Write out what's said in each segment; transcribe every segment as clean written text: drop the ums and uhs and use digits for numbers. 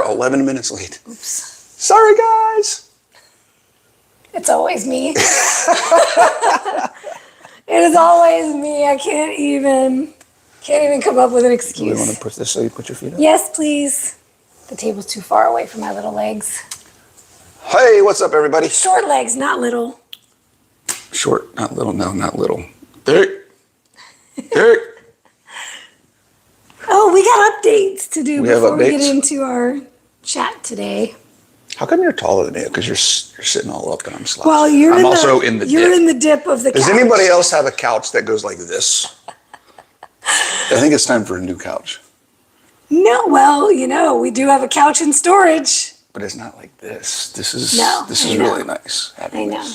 11 minutes late. Oops. Sorry, guys. It's always me. It is always me. I can't even come up with an excuse. Do we want to put this so you put your feet up? Yes, please. The table's too far away from my little legs. Hey, what's up, everybody? Short legs, not little. Short, not little. No, not little. Derek. Oh, we got updates to do before we get updates? into our chat today. How come you're taller than me? Because you're sitting all up and I'm slouched. Well, I'm also in the dip. You're in the dip of the couch. Does anybody else have a couch that goes like this? I think it's time for a new couch. No, well, we do have a couch in storage. But it's not like this. This is I know. really nice. I know.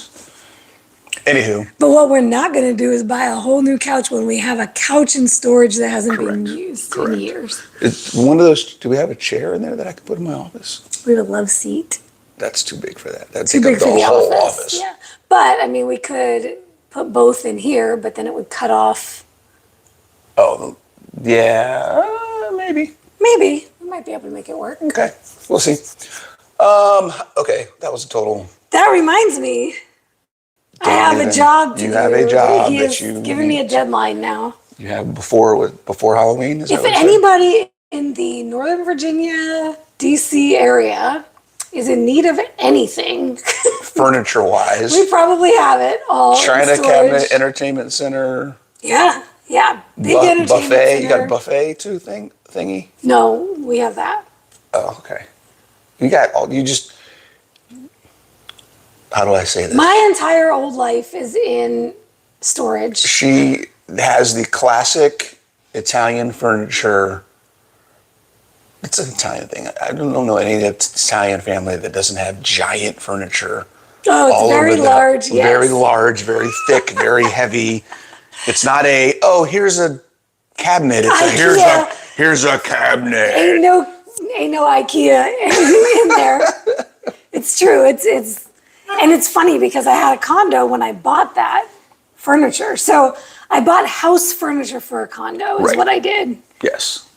Anywho. But what we're not going to do is buy a whole new couch when we have a couch in storage that hasn't been used in years. It's one of those. Do we have a chair in there that I could put in my office? We have a love seat. That's too big for that. That'd Too take big up for the the whole office. Yeah. But, we could put both in here, but then it would cut off. Oh, yeah, maybe. Maybe. We might be able to make it work. Okay, we'll see. Okay, that was a total. That reminds me. I have a job to do. You have a job He's giving me a deadline now. You have before Halloween? If anybody in the Northern Virginia, D.C. area is in need of anything, furniture-wise, we probably have it all. China Cabinet Entertainment Center. Yeah. Big entertainment buffet. center. You got a buffet too thingy? No, we have that. Oh, okay. You just. How do I say this? My entire old life is in storage. She has the classic Italian furniture. It's an Italian thing. I don't know any Italian family that doesn't have giant furniture. Oh, it's very large, yes. Very large, very thick, very heavy. It's not here's a cabinet. It's here's a cabinet. Ain't no IKEA in there. It's true. And it's funny because I had a condo when I bought that furniture. So I bought house furniture for a condo is what I did. Yes.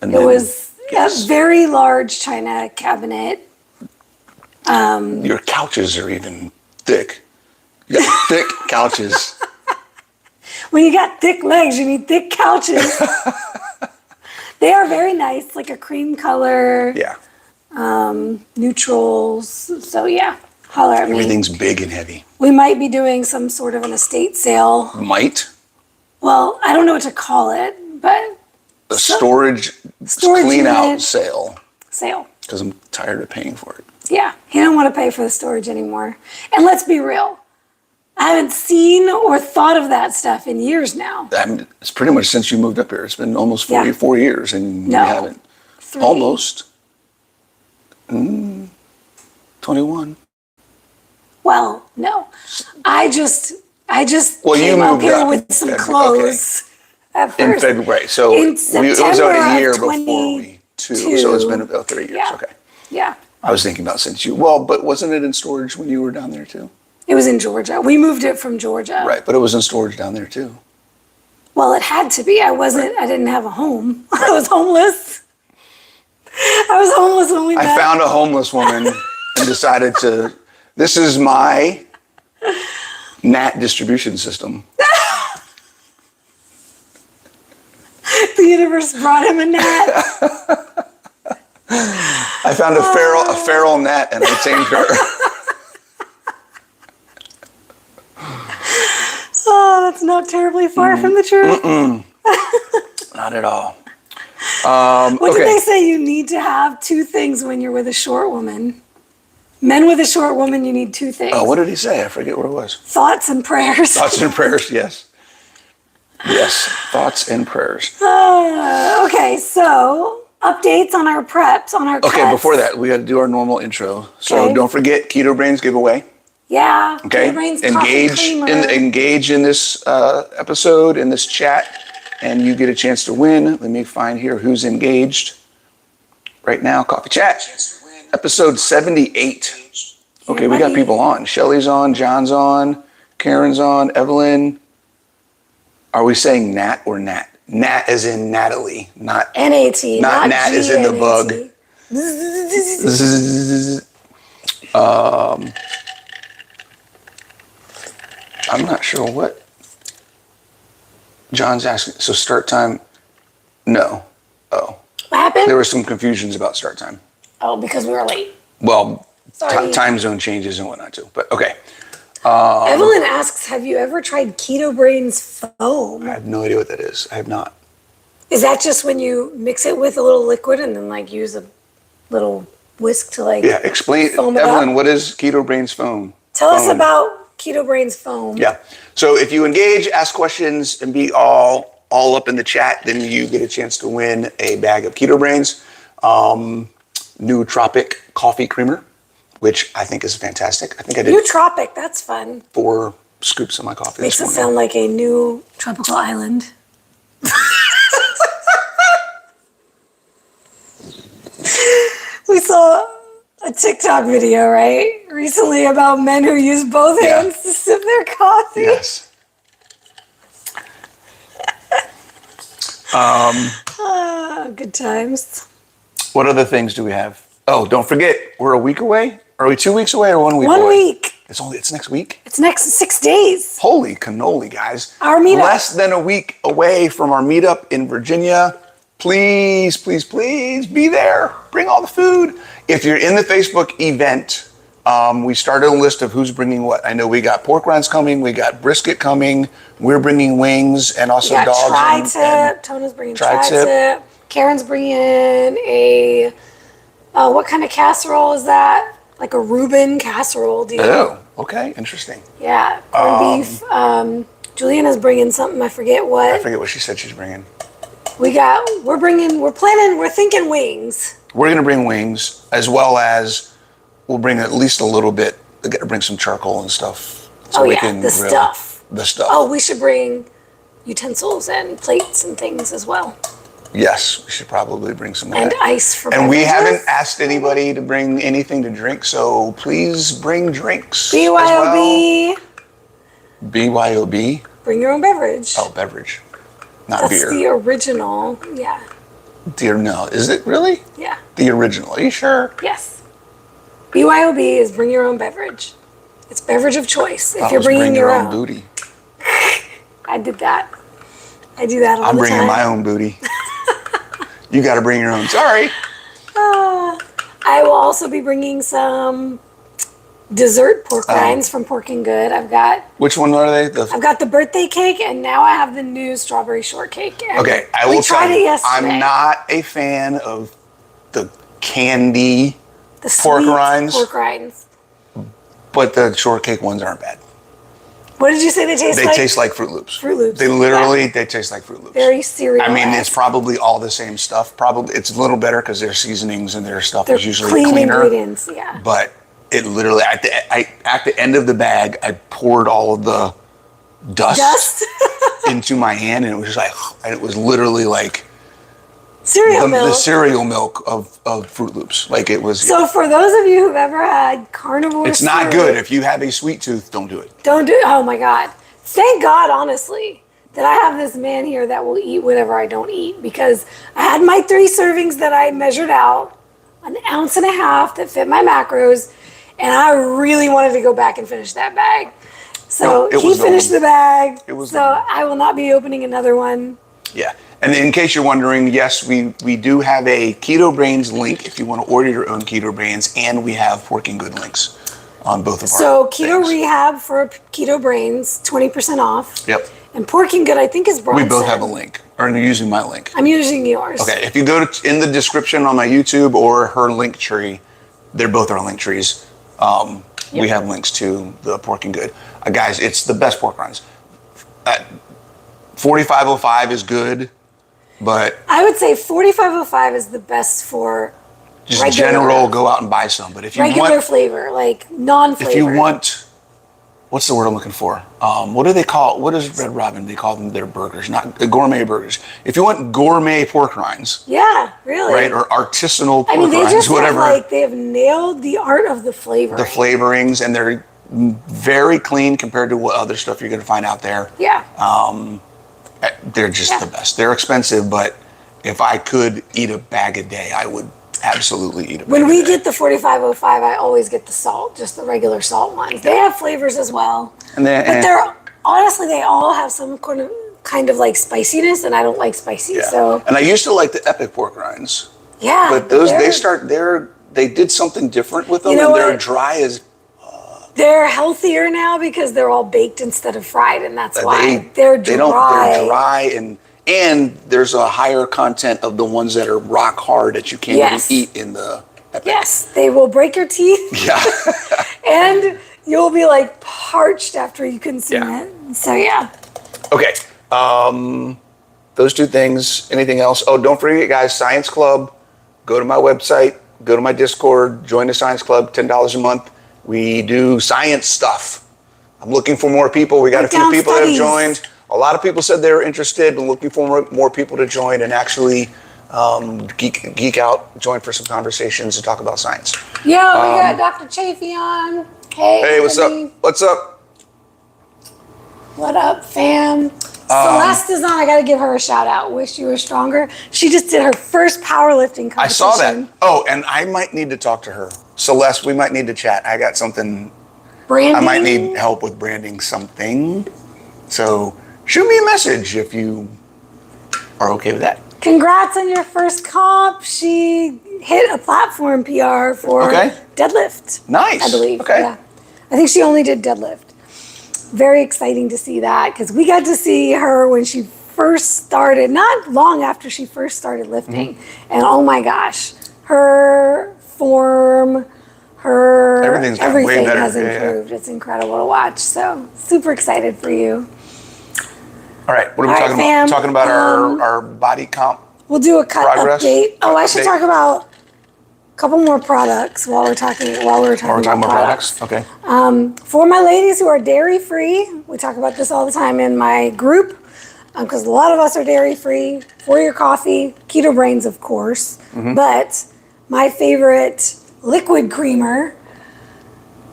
And it was a very large China cabinet. Your couches are even thick. You got thick couches. When you got thick legs, you need thick couches. They are very nice, like a cream color. Yeah. Neutrals. So yeah. Holler at me. Everything's big and heavy. We might be doing some sort of an estate sale. Might? Well, I don't know what to call it, but... A storage clean out sale. Because I'm tired of paying for it. Yeah, you don't want to pay for the storage anymore. And let's be real. I haven't seen or thought of that stuff in years now. It's pretty much since you moved up here. It's been almost 44 years and you haven't. 3. Almost. 21. Well, no. I just you came up moved here up with some clothes at first. In February, so in it was September a year of before we so it's been about 3 years. Yeah. Okay. Yeah. I was thinking about but wasn't it in storage when you were down there too? It was in Georgia. We moved it from Georgia. Right, but it was in storage down there too. Well, it had to be. I didn't have a home. I was homeless. When we met. I found a homeless woman and decided this is my gnat distribution system. The universe brought him a gnat. I found a feral gnat and I tamed her. Oh, that's not terribly far from the truth. Not at all. What did they say? You need to have 2 things when you're with a short woman. Men with a short woman, you need 2 things. Oh, what did he say? I forget what it was. Thoughts and prayers. Thoughts and prayers, yes. Yes, thoughts and prayers. Okay, so updates on our preps, on our cuts. Okay, before that, we got to do our normal intro. So don't forget Keto Brains giveaway. Yeah. Okay. Keto Brains engage in this episode, in this chat, and you get a chance to win. Let me find here who's engaged right now. Coffee chat. Episode 78. Okay, we got people on. Shelly's on, John's on, Karen's on, Evelyn. Are we saying Nat or Nat? Nat as in Natalie, not N-A-T. Not Nat as in the bug. I'm not sure what John's asking. So start time, no. Oh. What happened? There were some confusions about start time. Oh, because we were late. Well, Sorry. time zone changes and whatnot too, but okay. Evelyn asks, have you ever tried Keto Brains foam? I have no idea what that is. I have not. Is that just when you mix it with a little liquid and then like use a little whisk to like Explain, foam it Evelyn, up? what is Keto Brains foam? Tell us about Keto Brains foam. Yeah. So if you engage, ask questions, and be all up in the chat, then you get a chance to win a bag of Keto Brains nootropic coffee creamer, which I think is fantastic. I think I did Nootropic, that's fun. 4 scoops of my coffee Makes this it morning. sound like a new tropical island. We saw a TikTok video, right, recently about men who use both hands to sip their coffee. Yes. Good times. What other things do we have? Oh, don't forget, we're a week away. Are we 2 weeks away or 1 week away? 1 week. It's next week? It's next 6 days. Holy cannoli, guys. Our meetup. Less than a week away from our meetup in Virginia. Please, please, please be there. Bring all the food. If you're in the Facebook event, we started a list of who's bringing what. I know we got pork rinds coming, we got brisket coming, we're bringing wings and also We got dogs. tri-tip. Tona's bringing tri-tip. tri-tip. Karen's bringing a, what kind of casserole is that? Like a Reuben casserole deal. Oh, okay, interesting. Yeah, corned beef. Juliana's bringing something, I forget what. I forget what she said she's bringing. We're thinking wings. We're gonna bring wings as well as we'll bring at least a little bit. We gotta bring some charcoal and stuff. So we can the grill stuff. The stuff. Oh, we should bring utensils and plates and things as well. Yes, we should probably bring some of And that. ice for And we beverages. haven't asked anybody to bring anything to drink, so please bring drinks. BYOB. As well. BYOB? Bring your own beverage. Oh, beverage. Not That's beer. the original. Yeah. Dear, no. Is it really? Yeah. The original. Are you sure? Yes. BYOB is bring your own beverage. It's beverage of choice if Thought it you're was bringing bring your own. booty. I did that. I do that all I'm the bringing time. my own booty. You got to bring your own. Sorry. I will also be bringing some dessert pork rinds from Pork and Good. I've got Which one are they? I've got the birthday cake, and now I have the new strawberry shortcake. And Okay, I we will tried tell it you, yesterday. I'm not a fan of the candy, the pork sweet rinds. Pork rinds. but the shortcake ones aren't bad. What did you say they taste They like? taste like Fruit Loops. Fruit Loops, They literally, they taste like Fruit Loops. Very cereal. I mean, it's probably all the same stuff. Probably it's a little better because their seasonings and their stuff They're is usually clean cleaner. ingredients. Yeah. But it literally, at the end of the bag, I poured all of the dust into my hand, and it was just like, and it was literally like Cereal milk. the cereal milk of Fruit Loops. Like it was. So for those of you who've ever had carnivore It's not cereal, good. If you have a sweet tooth, don't do it. don't do it. Oh my God. Thank God, honestly, that I have this man here that will eat whatever I don't eat, because I had my 3 servings that I measured out, 1.5 ounces that fit my macros, and I really wanted to go back and finish that bag. So No, it he was finished the bag. It was so I will not be opening another one. Yeah. And in case you're wondering, yes, we do have a Keto Brains link if you want to order your own Keto Brains, and we have Pork and Good links on both of our So Keto things. Rehab for Keto Brains, 20% off. Yep. And Pork and Good, I think, is Bronson. We both have a link, or you're using my link. I'm using yours. Okay, if you go to in the description on my YouTube or her link tree, they're both our link trees. We have links to the Pork and Good. Guys, it's the best pork rinds. 4505 is good, but I would say 4505 is the best for just regular, general, go out and buy some. But if you regular want, flavor, like non-flavor. if you want, what's the word I'm looking for? What do they call? What is Red Robin? They call them their burgers, not gourmet burgers. If you want gourmet pork rinds, Yeah, really. right, or artisanal pork I mean, they rinds, just whatever. they have nailed the art of the flavor. The flavorings, and they're very clean compared to what other stuff you're going to find out there. Yeah. They're just the best. They're expensive, but if I could eat a bag a day, I would absolutely eat a bag When we a day. get the 4505, I always get the salt, just the regular salt ones. They have flavors as well. And then, But they're honestly, they all have some kind of like spiciness, and I don't like spicy. yeah. So And I used to like the Epic pork rinds, yeah, but they did something different with them, You know and they're what? dry as they're healthier now because they're all baked instead of fried, and that's why they're dry. they're dry and there's a higher content of the ones that are rock hard that you can't Yes. even eat in the Epic. Yes, they will break your teeth, Yeah. and you'll be like parched after you consume Yeah. it. So yeah. Okay. Those two things. Anything else? Oh, don't forget, guys, Science Club. Go to my website, go to my Discord, join the Science Club, $10 a month. We do science stuff. I'm looking for more people. We got a few people that have joined. A lot of people said they were interested. I'm looking for more people to join and actually geek out, join for some conversations and talk about science. Yo, we got Dr. Chafee on. Hey, what's up? Anthony. What's up? What up, fam? Celeste is on. I got to give her a shout out. Wish you were stronger. She just did her first powerlifting competition. I saw that. Oh, and I might need to talk to her. Celeste, we might need to chat. I got something. Branding. I might need help with branding something. So shoot me a message if you are okay with that. Congrats on your first comp. She hit a platform PR for deadlift. Nice. I believe. Okay. Yeah. I think she only did deadlift. Very exciting to see that because we got to see her when she first started, not long after she first started lifting. Mm-hmm. And oh my gosh, her form, everything way better. has improved. Yeah. It's incredible to watch. So super excited for you. All right, what are we talking about? Talking about our body comp. We'll do a cut progress update. Oh, I should talk about a couple more products while we're talking about products. Okay. For my ladies who are dairy free, we talk about this all the time in my group because a lot of us are dairy free. For your coffee, Keto Brains, of course. Mm-hmm. But my favorite liquid creamer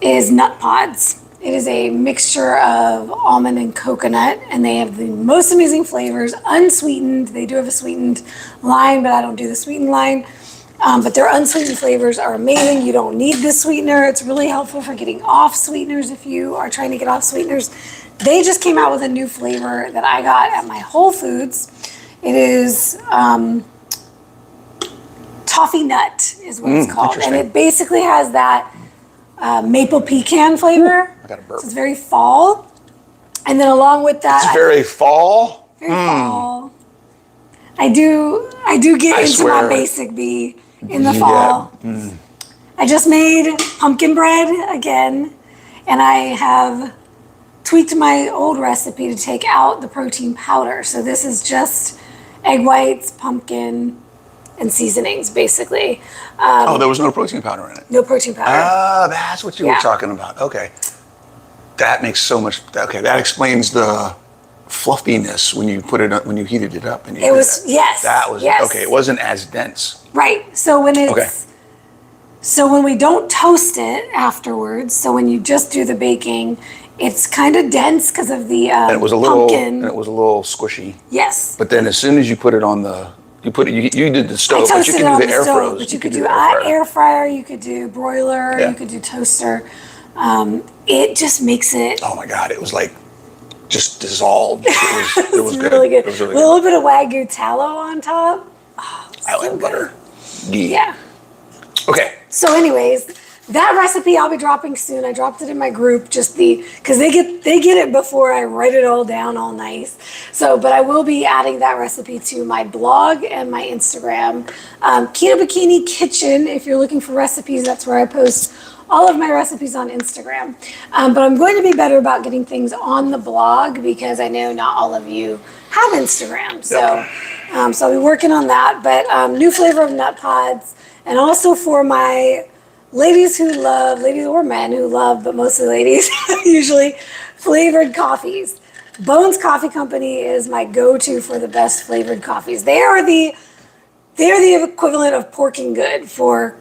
is Nut Pods. It is a mixture of almond and coconut, and they have the most amazing flavors, unsweetened. They do have a sweetened line, but I don't do the sweetened line. But their unsweetened flavors are amazing. You don't need the sweetener. It's really helpful for getting off sweeteners if you are trying to get off sweeteners. They just came out with a new flavor that I got at my Whole Foods. It is toffee nut is what it's called. And it basically has that maple pecan flavor. I got a burp. So it's very fall. And then along with that, it's very fall. Very fall. I do get into my basic B in the fall. I just made pumpkin bread again, and I have tweaked my old recipe to take out the protein powder. So this is just egg whites, pumpkin, and seasonings, basically. There was no protein powder in it. No protein powder. Ah, that's what you were talking about. Okay. That makes so much. Okay, that explains the fluffiness when you put it up, when you heated it up. And it was okay. It wasn't as dense. Right. So when when we don't toast it afterwards, so when you just do the baking, it's kind of dense because of the and it was a pumpkin. little squishy. Yes. But then as soon as you put it on you did the stove, but you can do the air fryer. But you could do air fryer, you could do broiler, you could do toaster. It just makes it. Oh my God! It was like just dissolved. It was really good. It was really a little bit of Wagyu tallow on top. Oh, I like butter. Yeah. Okay. So, anyways, that recipe I'll be dropping soon. I dropped it in my group because they get it before I write it all down all nice. So, but I will be adding that recipe to my blog and my Instagram, Keto Bikini Kitchen. If you're looking for recipes, that's where I post all of my recipes on Instagram. But I'm going to be better about getting things on the blog because I know not all of you have Instagram. So, so I'll be working on that. But new flavor of Nut Pods, and also for my ladies or men who love, but mostly ladies, usually flavored coffees. Bones Coffee Company is my go-to for the best flavored coffees. They are the equivalent of Porking Good for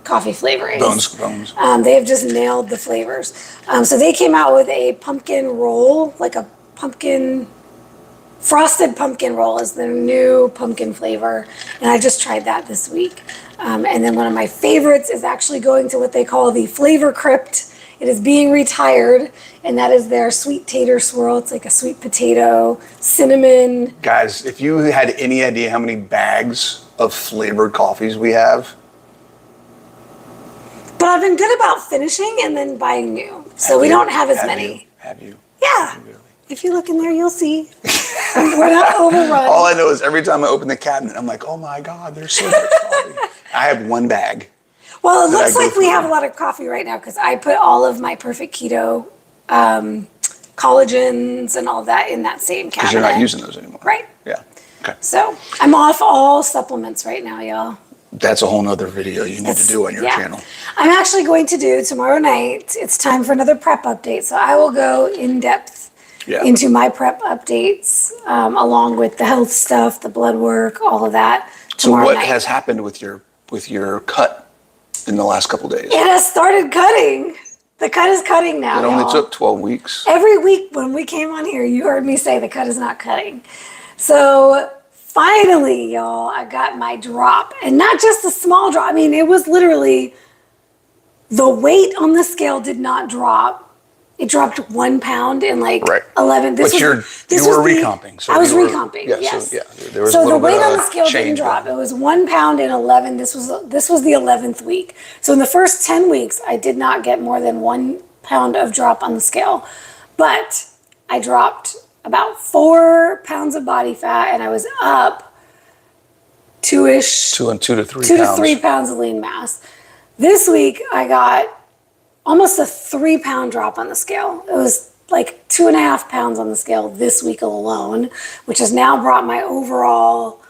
coffee flavorings. Bones. They have just nailed the flavors. So they came out with a pumpkin roll, like a pumpkin Frosted pumpkin roll is their new pumpkin flavor, and I just tried that this week. And then one of my favorites is actually going to what they call the Flavor Crypt. It is being retired, and that is their sweet tater swirl. It's like a sweet potato, cinnamon. Guys, if you had any idea how many bags of flavored coffees we have. But I've been good about finishing and then buying new. So we don't have as many. Have you? Yeah. Really? If you look in there, you'll see. We're not overrun. All I know is every time I open the cabinet, I'm like, oh my God, there's so much coffee. I have one bag. Well, it looks like we have a lot of coffee right now because I put all of my Perfect Keto collagens and all that in that same cabinet. Because you're not using those anymore. Right. Yeah. Okay. So I'm off all supplements right now, y'all. That's a whole nother video you need to do on your channel. I'm actually going to do tomorrow night. It's time for another prep update. So I will go in depth into my prep updates along with the health stuff, the blood work, all of that. So what has happened with your cut in the last couple days? It has started cutting. The cut is cutting now. It only took 12 weeks. Every week when we came on here, you heard me say the cut is not cutting. So finally, y'all, I got my drop. And not just a small drop. I mean, it was literally, the weight on the scale did not drop. It dropped 1 pound in like 11. But you were recomping. So I was recomping, yes. So the weight on the scale didn't drop. It was 1 pound in 11. This was the 11th week. So in the first 10 weeks, I did not get more than 1 pound of drop on the scale. But I dropped about 4 pounds of body fat, and I was up two to 3 pounds of lean mass. This week, I got almost a 3 pound drop on the scale. It was like 2.5 pounds on the scale this week alone, which has now brought my overall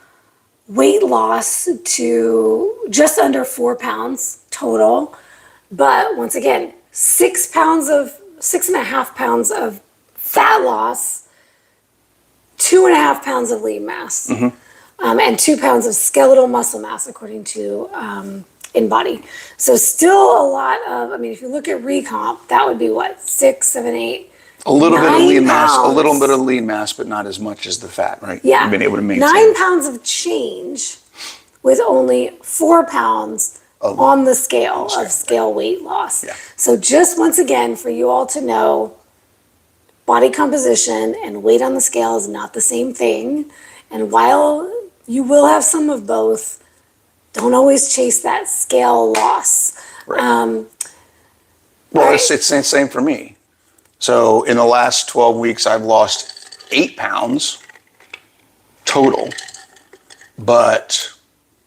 weight loss to just under 4 pounds total. But once again, 6.5 pounds of fat loss, 2.5 pounds of lean mass, and 2 pounds of skeletal muscle mass, according to InBody. So still a lot of, I mean, if you look at recomp, that would be what, 6, 7, 8, a little bit of lean mass, a little bit of lean mass, but not as much as the fat, right? Yeah. You've been able to maintain 9 pounds of change with only 4 pounds on the scale of scale weight loss. Yeah. So just once again, for you all to know, body composition and weight on the scale is not the same thing. And while you will have some of both, don't always chase that scale loss. Right. It's the same for me. So in the last 12 weeks, I've lost 8 pounds total, but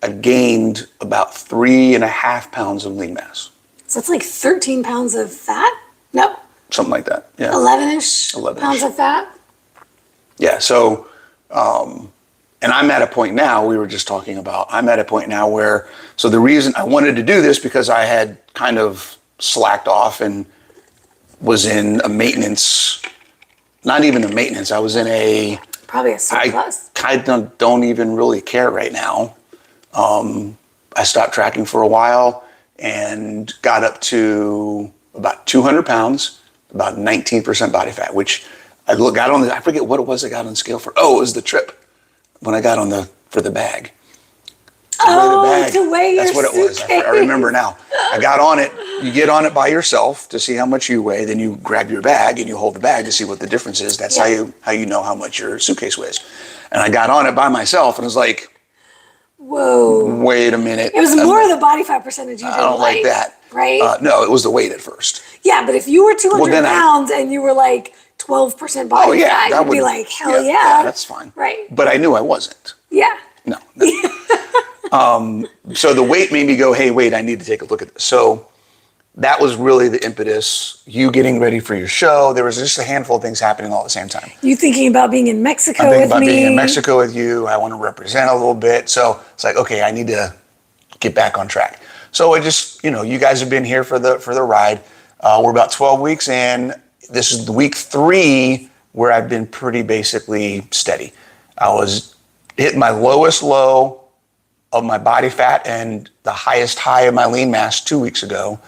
I've gained about 3.5 pounds of lean mass. So it's like 13 pounds of fat? No. Something like that. Yeah. 11-ish pounds of fat? Yeah. So, and I'm at a point now, we were just talking about, I'm at a point now where, so the reason I wanted to do this because I had kind of slacked off and was in a maintenance, not even a maintenance, I was in a, probably a surplus. I don't even really care right now. I stopped tracking for a while and got up to about 200 pounds, about 19% body fat, which I got on I forget what it was I got on the scale for. Oh, it was the trip when I got on for the bag. To weigh your That's what it was. I remember now. I got on it. You get on it by yourself to see how much you weigh. Then you grab your bag and you hold the bag to see what the difference is. That's how you know how much your suitcase weighs. And I got on it by myself and was like, whoa. Wait a minute. It was more of the body fat percentage you didn't I don't like that. Right? No, it was the weight at first. Yeah, but if you were 200 pounds and you were like 12% body fat, you'd be like, hell yeah. That's fine. Right. But I knew I wasn't. Yeah. No. So the weight made me go, hey, wait, I need to take a look at this. So that was really the impetus, you getting ready for your show. There was just a handful of things happening all at the same time. You thinking about being in Mexico I'm with thinking about me. being in Mexico with you. I want to represent a little bit. So it's like, okay, I need to get back on track. So I just, you guys have been here for the ride. We're about 12 weeks in. This is the week 3 where I've been pretty basically steady. I was hitting my lowest low of my body fat and the highest high of my lean mass 2 weeks ago.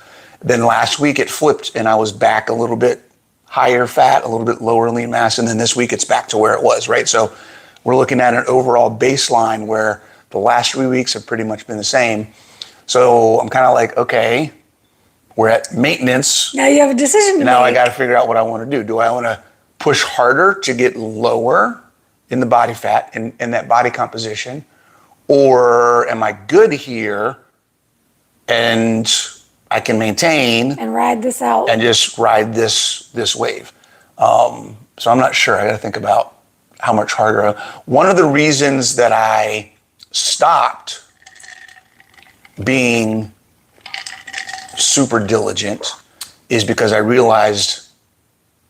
Then last week it flipped and I was back a little bit higher fat, a little bit lower lean mass, and then this week it's back to where it was, right? So we're looking at an overall baseline where the last 3 weeks have pretty much been the same. So I'm kind of like, okay, we're at maintenance. Now you have a decision to make. Now I got to figure out what I want to do. Do I want to push harder to get lower in the body fat and that body composition? Or am I good here and I can maintain and ride this out and just ride this wave? So I'm not sure. I got to think about how much harder. One of the reasons that I stopped being super diligent is because I realized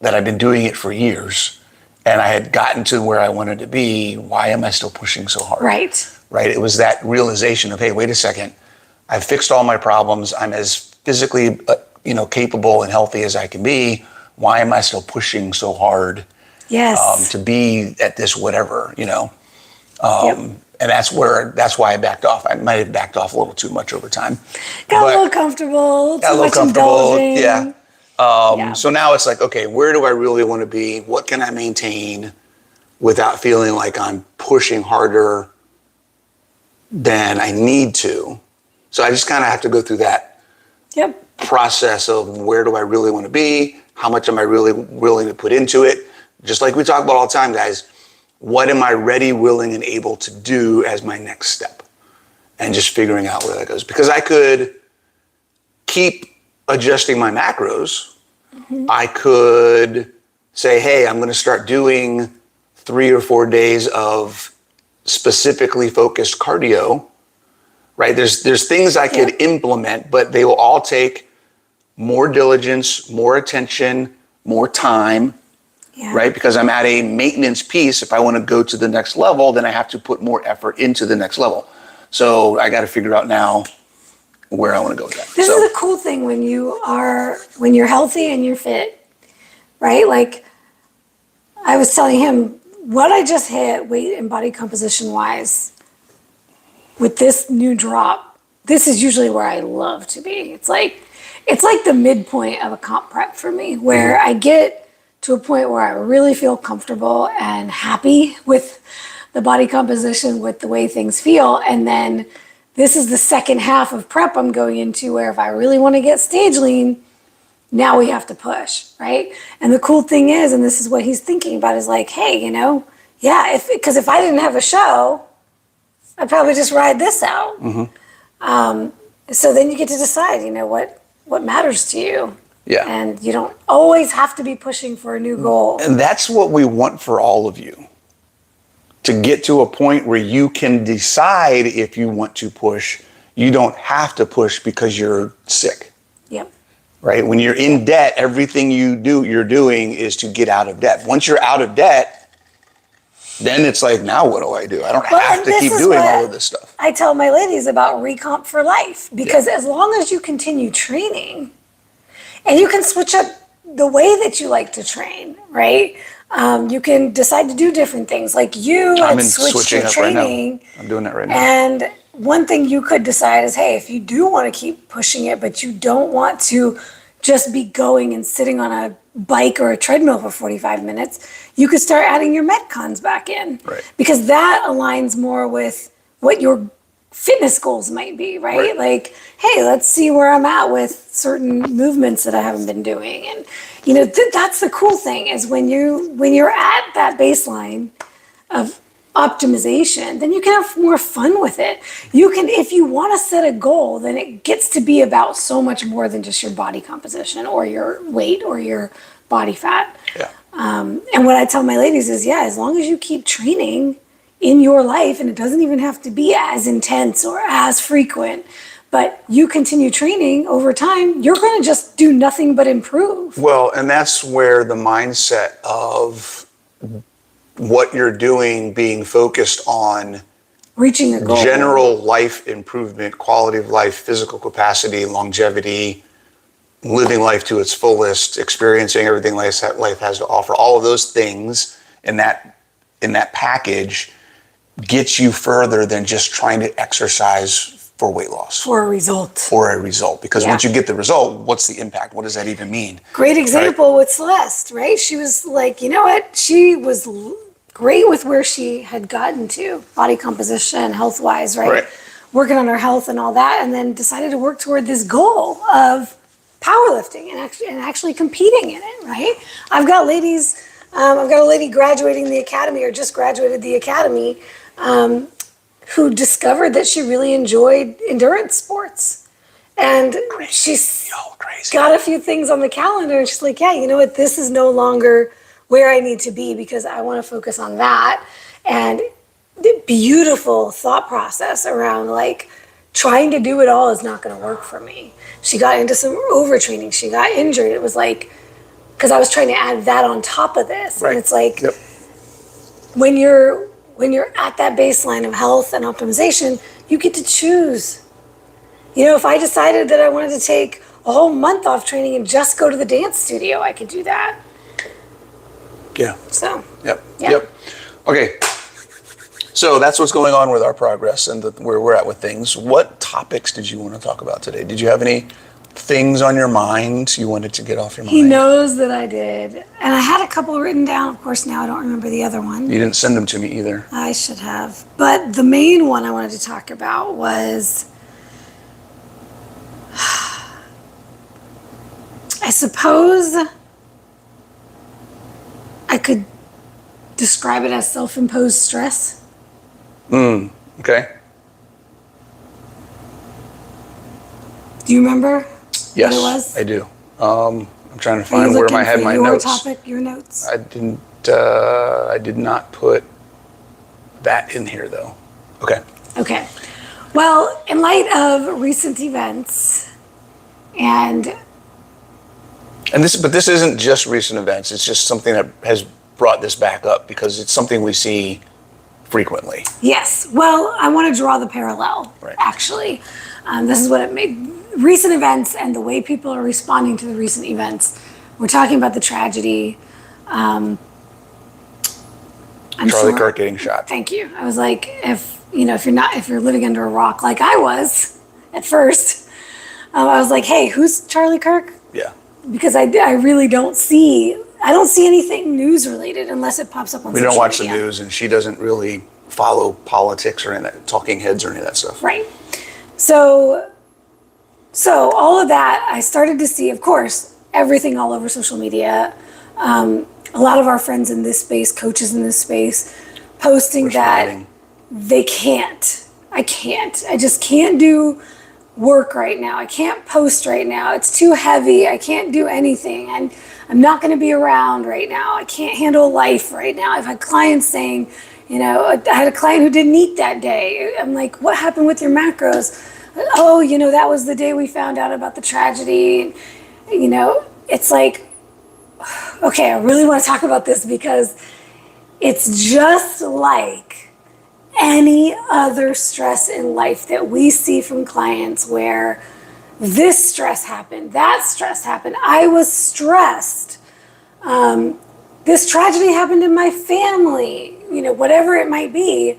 that I've been doing it for years and I had gotten to where I wanted to be. Why am I still pushing so hard? Right. It was that realization of, hey, wait a second. I've fixed all my problems. I'm as physically, capable and healthy as I can be. Why am I still pushing so hard? Yes. To be at this whatever, Yep. And that's why I backed off. I might have backed off a little too much over time. Got a little comfortable, too much indulging. Yeah. So now it's like, okay, where do I really want to be? What can I maintain without feeling like I'm pushing harder than I need to? So I just kind of have to go through that process of where do I really want to be? How much am I really willing to put into it? Just like we talk about all the time, guys, what am I ready, willing, and able to do as my next step? And just figuring out where that goes. Because I could keep adjusting my macros. Mm-hmm. I could say, hey, I'm going to start doing 3 or 4 days of specifically focused cardio, right? There's things I could implement, but they will all take more diligence, more attention, more time. Yeah. Right? Because I'm at a maintenance piece. If I want to go to the next level, then I have to put more effort into the next level. So I got to figure out now where I want to go with that. This is the cool thing when you're healthy and you're fit, right? Like I was telling him what I just hit weight and body composition wise with this new drop. This is usually where I love to be. It's like the midpoint of a comp prep for me where I get to a point where I really feel comfortable and happy with the body composition, with the way things feel. And then this is the second half of prep I'm going into where if I really want to get stage lean, now we have to push, right? And the cool thing is, and this is what he's thinking about, is like, hey, because if I didn't have a show, I'd probably just ride this out. Mm-hmm. So then you get to decide, what matters to you. Yeah. And you don't always have to be pushing for a new goal. And that's what we want for all of you. To get to a point where you can decide if you want to push. You don't have to push because you're sick. Yep. Right? When you're in debt, everything you're doing is to get out of debt. Once you're out of debt, then it's like, now what do I do? I don't have to keep doing all of this stuff. I tell my ladies about recomp for life. Because as long as you continue training, and you can switch up the way that you like to train, right? You can decide to do different things. Like you had switched your training. Right now. I'm doing that right now. And one thing you could decide is, hey, if you do want to keep pushing it, but you don't want to just be going and sitting on a bike or a treadmill for 45 minutes, you could start adding your Metcons back in. Right. Because that aligns more with what your fitness goals might be, right? Like, hey, let's see where I'm at with certain movements that I haven't been doing. And, that's the cool thing is when you're at that baseline of optimization, then you can have more fun with it. You can, if you want to set a goal, then it gets to be about so much more than just your body composition or your weight or your body fat. Yeah. And what I tell my ladies is, as long as you keep training in your life, and it doesn't even have to be as intense or as frequent, but you continue training over time, you're going to just do nothing but improve. Well, and that's where the mindset of what you're doing being focused on reaching a goal, general life improvement, quality of life, physical capacity, longevity, living life to its fullest, experiencing everything life has to offer, all of those things in that package gets you further than just trying to exercise for weight loss? For a result. For a result. Because once you get the result, what's the impact? What does that even mean? Great example with Celeste, right? She was like, you know what? She was great with where she had gotten to, body composition, health-wise, right? Working on her health and all that, and then decided to work toward this goal of powerlifting and actually competing in it, right? I've got a lady graduating the academy or just graduated the academy who discovered that she really enjoyed endurance sports. And she's got a few things on the calendar and she's like, yeah, you know what? This is no longer where I need to be because I want to focus on that. And the beautiful thought process around like trying to do it all is not going to work for me. She got into some overtraining. She got injured. It was like, because I was trying to add that on top of this. And it's like, when you're at that baseline of health and optimization, you get to choose. You know, if I decided that I wanted to take a whole month off training and just go to the dance studio, I could do that. Yeah. So. Yep. Okay. So that's what's going on with our progress and where we're at with things. What topics did you want to talk about today? Did you have any things on your mind you wanted to get off your mind? He knows that I did. And I had a couple written down. Of course, now I don't remember the other one. You didn't send them to me either. I should have. But the main one I wanted to talk about was, I suppose I could describe it as self-imposed stress. Okay. Do you remember Yes, what it was? I do. I'm trying to find where I had my notes. Your topic, your notes? I did not put that in here though. Okay. Well, in light of recent events but this isn't just recent events. It's just something that has brought this back up because it's something we see frequently. Yes. Well, I want to draw the parallel, actually. This is what it made. Recent events and the way people are responding to the recent events. We're talking about the tragedy. Charlie Kirk getting shot. Thank you. I was like, if you're living under a rock like I was at first, I was like, hey, who's Charlie Kirk? Yeah. Because I really don't see anything news related unless it pops up on social media. We don't watch the news, and she doesn't really follow politics or any of that, talking heads or any of that stuff. Right. So all of that, I started to see, of course, everything all over social media. A lot of our friends in this space, coaches in this space, posting that they can't. I just can't do work right now. I can't post right now. It's too heavy. I can't do anything. And I'm not going to be around right now. I can't handle life right now. I've had clients saying, I had a client who didn't eat that day. I'm like, what happened with your macros? Oh, that was the day we found out about the tragedy. It's like, okay, I really want to talk about this because it's just like any other stress in life that we see from clients where this stress happened, that stress happened. I was stressed. This tragedy happened in my family, whatever it might be,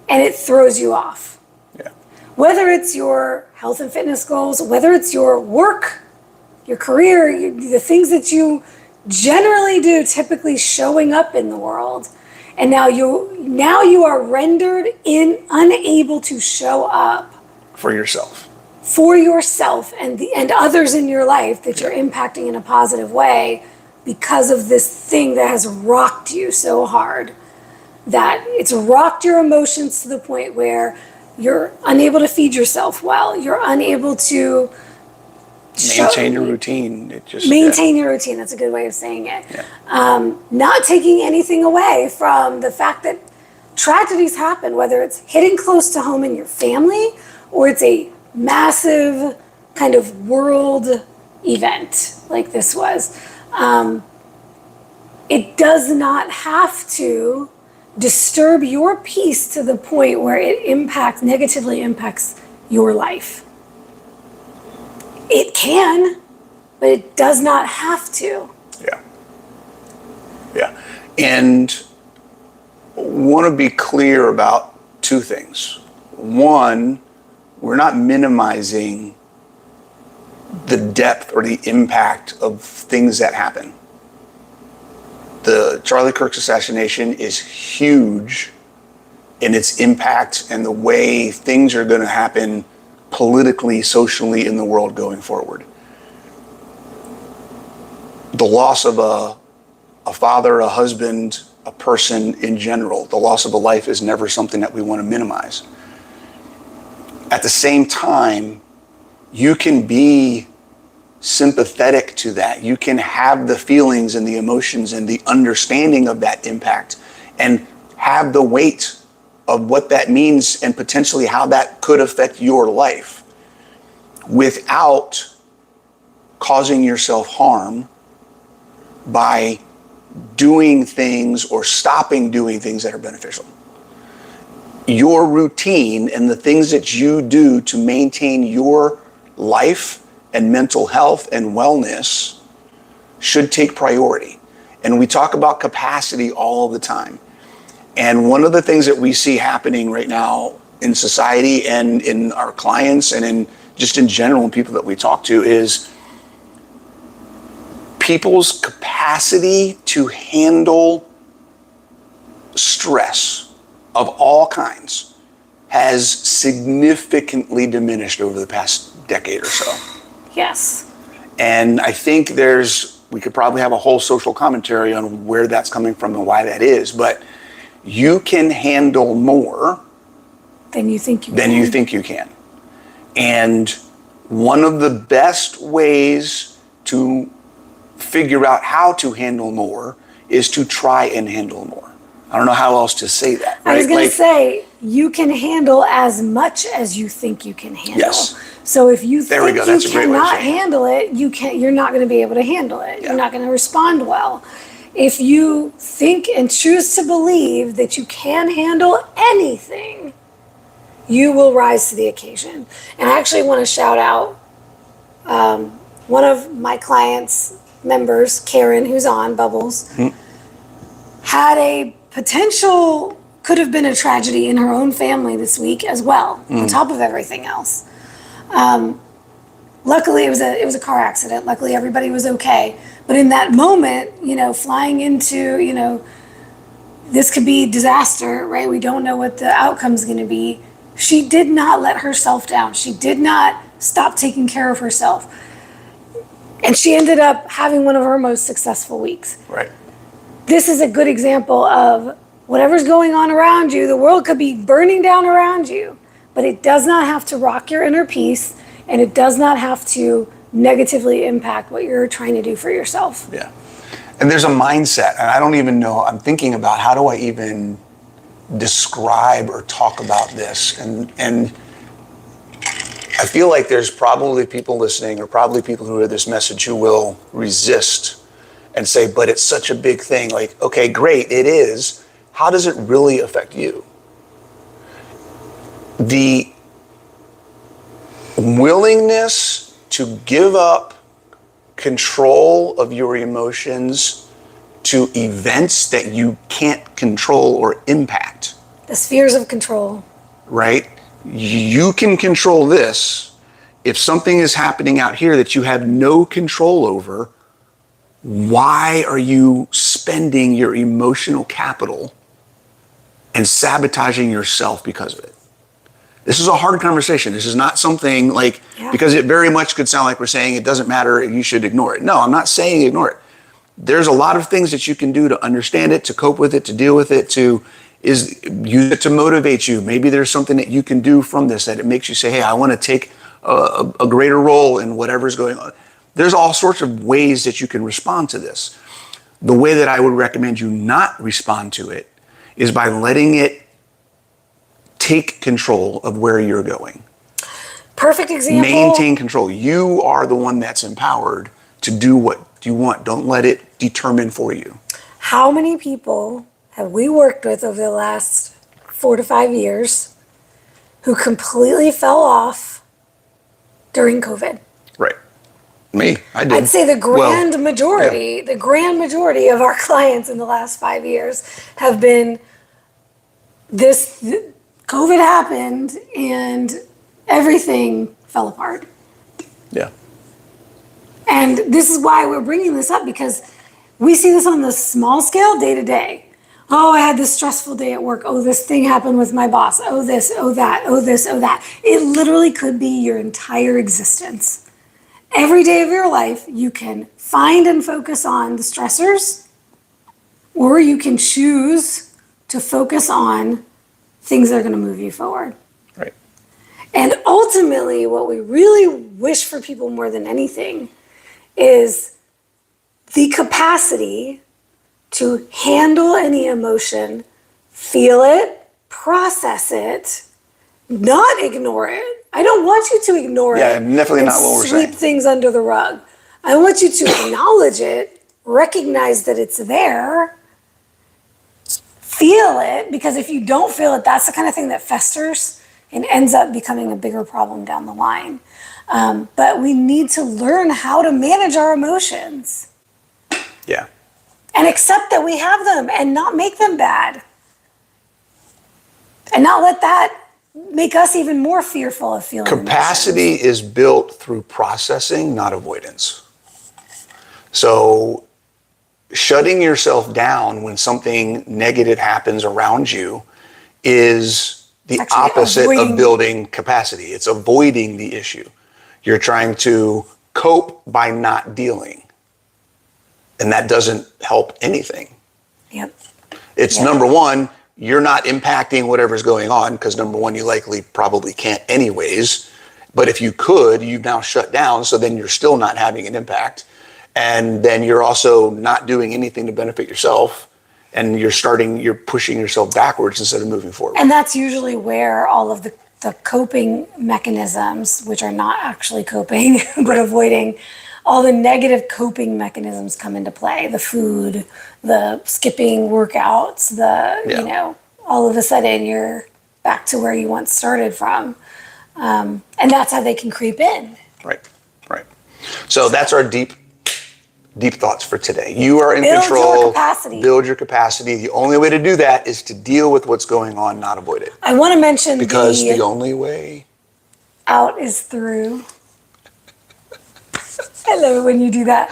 and it throws you off. Yeah. Whether it's your health and fitness goals, whether it's your work, your career, the things that you generally do, typically showing up in the world, and now you are rendered unable to show up for yourself and others in your life that you're impacting in a positive way because of this thing that has rocked you so hard that it's rocked your emotions to the point where you're unable to feed yourself well. You're unable to maintain your routine. Your routine. That's a good way of saying it. Yeah. Not taking anything away from the fact that tragedies happen, whether it's hitting close to home in your family or it's a massive kind of world event like this was. It does not have to disturb your peace to the point where it negatively impacts your life. It can, but it does not have to. Yeah. And want to be clear about two things. One, we're not minimizing the depth or the impact of things that happen. The Charlie Kirk's assassination is huge in its impact and the way things are going to happen politically, socially in the world going forward. The loss of a father, a husband, a person in general, the loss of a life is never something that we want to minimize. At the same time, you can be sympathetic to that. You can have the feelings and the emotions and the understanding of that impact and have the weight of what that means and potentially how that could affect your life without causing yourself harm by doing things or stopping doing things that are beneficial. Your routine and the things that you do to maintain your life and mental health and wellness should take priority. And we talk about capacity all the time. And one of the things that we see happening right now in society and in our clients and in just in general and people that we talk to is people's capacity to handle stress of all kinds has significantly diminished over the past decade or so. Yes. And I think we could probably have a whole social commentary on where that's coming from and why that is, but you can handle more than you think you can. And one of the best ways to figure out how to handle more is to try and handle more. I don't know how else to say that. Right? I was going to say, you can handle as much as you think you can handle. Yes. So if you think That's you a great way to cannot say it. handle it, you're not going to be able to handle it. Yeah. You're not going to respond well. If you think and choose to believe that you can handle anything, you will rise to the occasion. And I actually want to shout out one of my clients' members, Karen, who's on Bubbles, had a potential, could have been a tragedy in her own family this week as well, on top of everything else. Luckily, it was a car accident. Luckily, everybody was okay. But in that moment, flying into, this could be disaster, right? We don't know what the outcome's going to be. She did not let herself down. She did not stop taking care of herself. And she ended up having one of her most successful weeks. Right. This is a good example of whatever's going on around you, the world could be burning down around you, but it does not have to rock your inner peace, and it does not have to negatively impact what you're trying to do for yourself. Yeah. And there's a mindset, and I don't even know, I'm thinking about how do I even describe or talk about this? And I feel like there's probably people listening or probably people who hear this message who will resist and say, but it's such a big thing. Like, okay, great, it is. How does it really affect you? The willingness to give up control of your emotions to events that you can't control or impact. The spheres of control. Right? You can control this. If something is happening out here that you have no control over, why are you spending your emotional capital and sabotaging yourself because of it? This is a hard conversation. This is not something like, because it very much could sound like we're saying it doesn't matter, you should ignore it. No, I'm not saying ignore it. There's a lot of things that you can do to understand it, to cope with it, to deal with it, to use it to motivate you. Maybe there's something that you can do from this that it makes you say, hey, I want to take a greater role in whatever's going on. There's all sorts of ways that you can respond to this. The way that I would recommend you not respond to it is by letting it take control of where you're going. Perfect example. Maintain control. You are the one that's empowered to do what you want. Don't let it determine for you. How many people have we worked with over the last 4 to 5 years who completely fell off during COVID? Right. Me, I did. I'd say the grand majority of our clients in the last 5 years have been COVID happened and everything fell apart. Yeah. And this is why we're bringing this up, because we see this on the small scale day to day. Oh, I had this stressful day at work. Oh, this thing happened with my boss. Oh, this, oh, that, oh, this, oh, that. It literally could be your entire existence. Every day of your life, you can find and focus on the stressors, or you can choose to focus on things that are going to move you forward. Right. And ultimately, what we really wish for people more than anything is the capacity to handle any emotion, feel it, process it, not ignore it. I don't want you to ignore it. Yeah, definitely not what we're saying. Sweep things under the rug. I want you to acknowledge it, recognize that it's there, feel it, because if you don't feel it, that's the kind of thing that festers and ends up becoming a bigger problem down the line. But we need to learn how to manage our emotions. Yeah. And accept that we have them and not make them bad. And not let that make us even more fearful of feeling Capacity emotions. is built through processing, not avoidance. So shutting yourself down when something negative happens around you is the Actually, opposite avoiding- of building capacity. It's avoiding the issue. You're trying to cope by not dealing. And that doesn't help anything. Yep. It's Yep. number one, you're not impacting whatever's going on, because number one, you likely probably can't anyways. But if you could, you've now shut down, so then you're still not having an impact. And then you're also not doing anything to benefit yourself. And you're pushing yourself backwards instead of moving forward. And that's usually where all of the coping mechanisms, which are not actually coping, but avoiding, all the negative coping mechanisms come into play. The food, the skipping workouts, all of a sudden you're back to where you once started from. And that's how they can creep in. Right. So that's our deep thoughts for today. You are in Build control. your capacity. Build your capacity. The only way to do that is to deal with what's going on, not avoid it. I want to mention Because the only way out is through. I love it when you do that.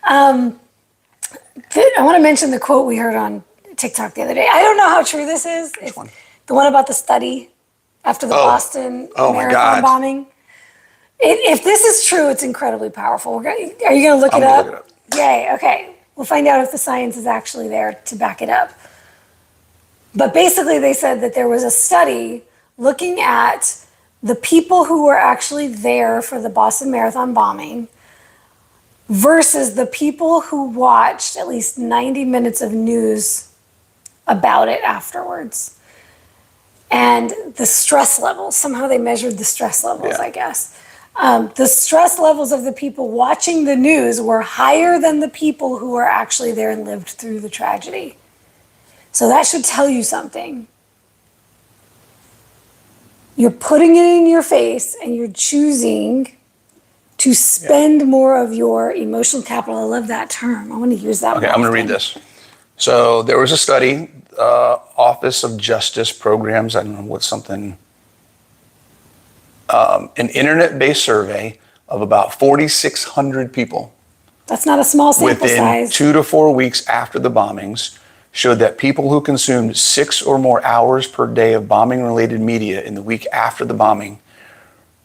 I want to mention the quote we heard on TikTok the other day. I don't know how true this is. It's one? the one about the study after the Boston Oh my Marathon God. bombing. If this is true, it's incredibly powerful. Are you going to look I'm it gonna up? look it up. Yay. Okay. We'll find out if the science is actually there to back it up. But basically, they said that there was a study looking at the people who were actually there for the Boston Marathon bombing versus the people who watched at least 90 minutes of news about it afterwards. And the stress levels, somehow they measured the stress levels, Yeah. I guess. The stress levels of the people watching the news were higher than the people who were actually there and lived through the tragedy. So that should tell you something. You're putting it in your face and you're choosing to spend more of your emotional capital. I love that term. I want to use that. Okay, I'm going to read this. So there was a study, Office of Justice Programs, I don't know what's something, an internet-based survey of about 4,600 people That's not a small sample within size. 2 to 4 weeks after the bombings showed that people who consumed 6 or more hours per day of bombing-related media in the week after the bombing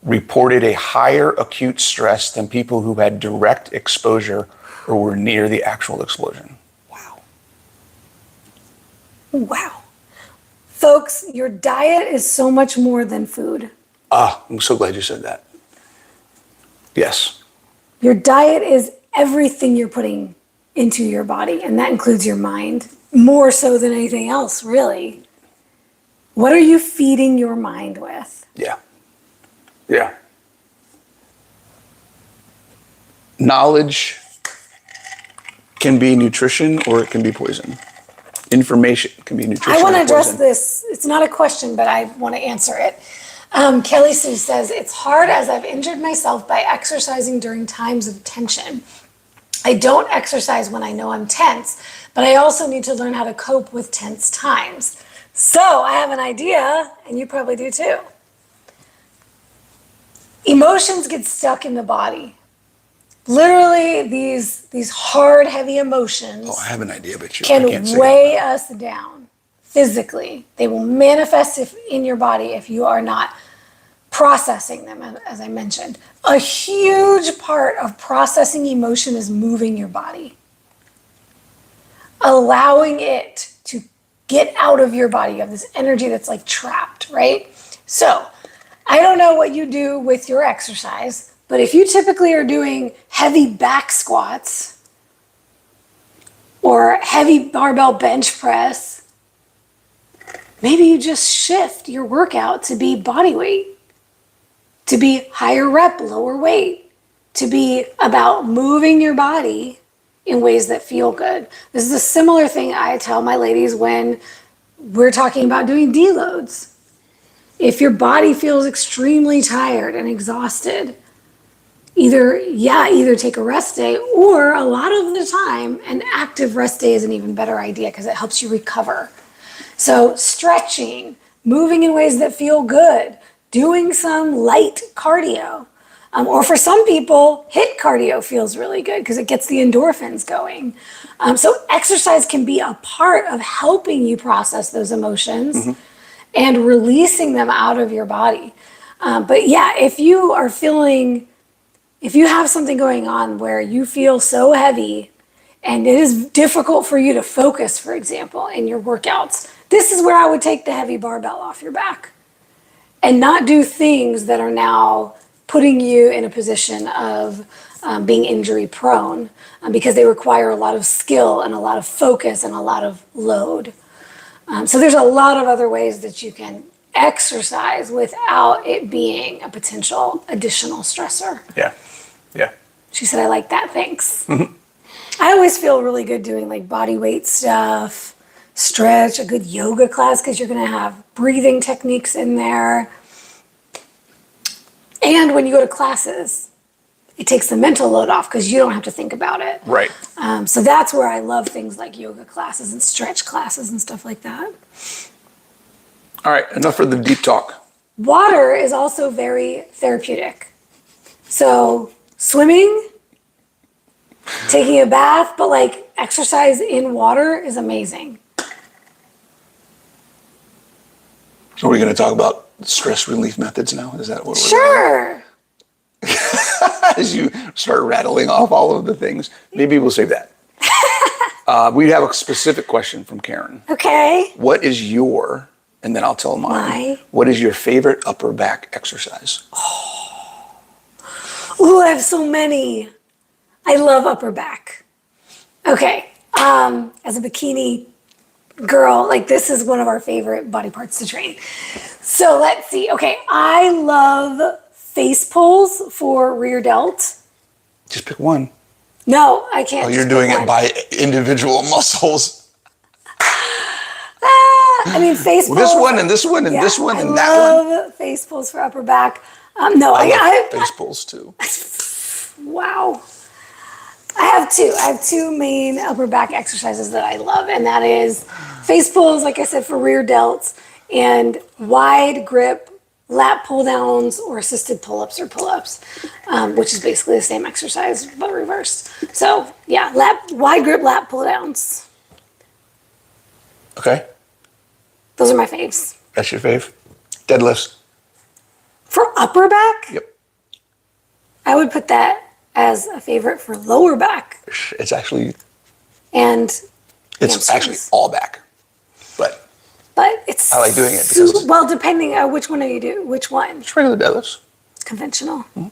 reported a higher acute stress than people who had direct exposure or were near the actual explosion. Wow. Folks, your diet is so much more than food. I'm so glad you said that. Yes. Your diet is everything you're putting into your body, and that includes your mind, more so than anything else, really. What are you feeding your mind with? Yeah. Knowledge can be nutrition or it can be poison. Information can be nutrition. I want to or address poison. this. It's not a question, but I want to answer it. Kelly Sue says, it's hard as I've injured myself by exercising during times of tension. I don't exercise when I know I'm tense, but I also need to learn how to cope with tense times. So I have an idea, and you probably do too. Emotions get stuck in the body. Literally, these hard, heavy emotions Oh, I have an idea, but I can can't say it. weigh us down physically. They will manifest in your body if you are not processing them, as I mentioned. A huge part of processing emotion is moving your body, allowing it to get out of your body. You have this energy that's like trapped, right? So I don't know what you do with your exercise, but if you typically are doing heavy back squats or heavy barbell bench press, maybe you just shift your workout to be body weight, to be higher rep, lower weight, to be about moving your body in ways that feel good. This is a similar thing I tell my ladies when we're talking about doing deloads. If your body feels extremely tired and exhausted, either take a rest day, or a lot of the time, an active rest day is an even better idea because it helps you recover. So stretching, moving in ways that feel good, doing some light cardio. Or for some people, HIIT cardio feels really good because it gets the endorphins going. So exercise can be a part of helping you process those emotions and releasing them out of your body. But yeah, if you have something going on where you feel so heavy and it is difficult for you to focus, for example, in your workouts, this is where I would take the heavy barbell off your back and not do things that are now putting you in a position of being injury prone because they require a lot of skill and a lot of focus and a lot of load. So there's a lot of other ways that you can exercise without it being a potential additional stressor. Yeah. Yeah. She said, I like that, thanks. I always feel really good doing like body weight stuff, stretch, a good yoga class because you're going to have breathing techniques in there. And when you go to classes, it takes the mental load off because you don't have to think about it. Right. So that's where I love things like yoga classes and stretch classes and stuff like that. All right. Enough for the deep talk. Water is also very therapeutic. So swimming, taking a bath, but like exercise in water is amazing. Are we going to talk about stress relief methods now? Is that what we're Sure. As you start rattling off all of the things, maybe we'll save that. We have a specific question from Karen. Okay. What is your, and then I'll tell mine, what is your favorite upper back exercise? Ooh, I have so many. I love upper back. Okay. As a bikini girl, like this is one of our favorite body parts to train. So let's see. Okay. I love face pulls for rear delt. Just pick one. No, I can't. Oh, you're doing it by individual muscles. I mean, face pulls. This one and this one and this one and that one. I love face pulls for upper back. No, I love face pulls too. Wow. I have two main upper back exercises that I love, and that is face pulls, like I said, for rear delts, and wide grip lat pull downs or assisted pull-ups or pull-ups, which is basically the same exercise but reversed. So yeah, wide grip lat pull downs. Okay. Those are my faves. That's your fave? Deadlifts? For upper back? Yep. I would put that as a favorite for lower back. It's actually... And it's actually all back. But it's... I like doing it because... Well, depending on which one do you do? Which one? Just regular deadlifts. Conventional. Mm-hmm.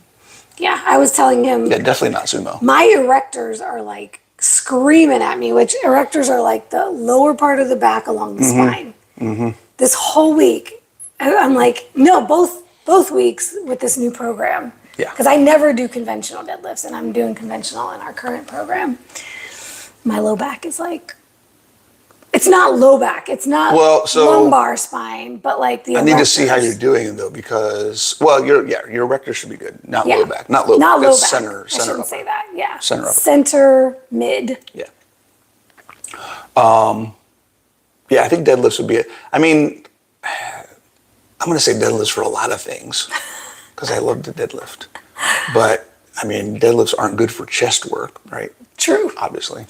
Yeah, I was telling him... Yeah, definitely not sumo. My erectors are like screaming at me, which erectors are like the lower part of the back along the spine. Mm-hmm. This whole week, I'm like, no, both weeks with this new program. Yeah. Because I never do conventional deadlifts, and I'm doing conventional in our current program. My low back is like... It's not low back. It's not lumbar spine, but like the. I need to see how you're doing it though, because your erector should be good, not low back, not low back. Center. I shouldn't say that. Yeah. Center upper. Center mid. Yeah. Yeah, I think deadlifts would be it. I mean, I'm going to say deadlifts for a lot of things. because I love to deadlift. But I mean, deadlifts aren't good for chest work, right? True. Obviously.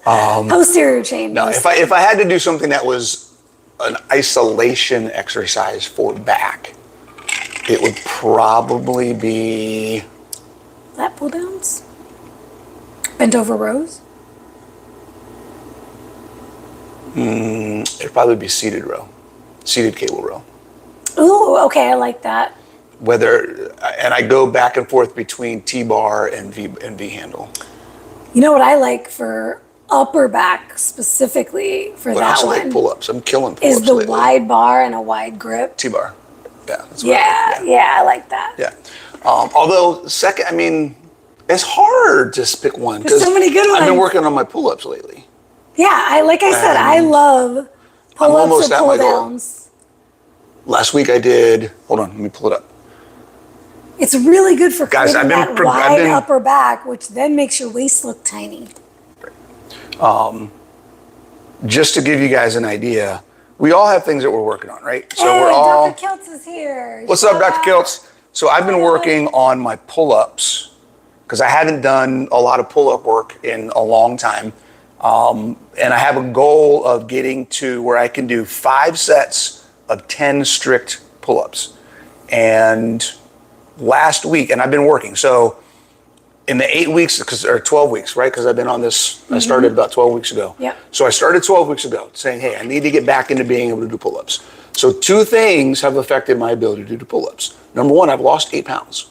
Posterior chain. No, if I had to do something that was an isolation exercise for back, it would probably be Lat pull downs? Bent over rows? it'd probably be seated row, seated cable row. Ooh, okay, I like that. And I go back and forth between T-bar and V handle. You know what I like for upper back specifically for But I that also one like pull-ups. I'm killing pull-ups is the lately. wide bar and a wide grip. T-bar. Yeah. That's what Yeah, I like. yeah, I like that. Yeah. Although second, I mean, it's hard to just pick one. There's so many good I've been ones. working on my pull-ups lately. Yeah, like I said, I love pull-ups almost or at my goal. pull-downs. Last week I did, hold on, let me pull it up. It's really good for Guys, creating I've that wide been- upper back, which then makes your waist look tiny. Just to give you guys an idea, we all have things that we're working on, right? So Hey, we're all, Dr. Kiltz is here. what's up, Dr. Kiltz? So I've been working on my pull-ups because I haven't done a lot of pull-up work in a long time. And I have a goal of getting to where I can do 5 sets of 10 strict pull-ups. And last week, and I've been working, so in the 8 weeks, or 12 weeks, right? Because I've been on this, I started about 12 weeks ago. Yep. So I started 12 weeks ago saying, hey, I need to get back into being able to do pull-ups. So 2 things have affected my ability to do pull-ups. Number 1, I've lost 8 pounds.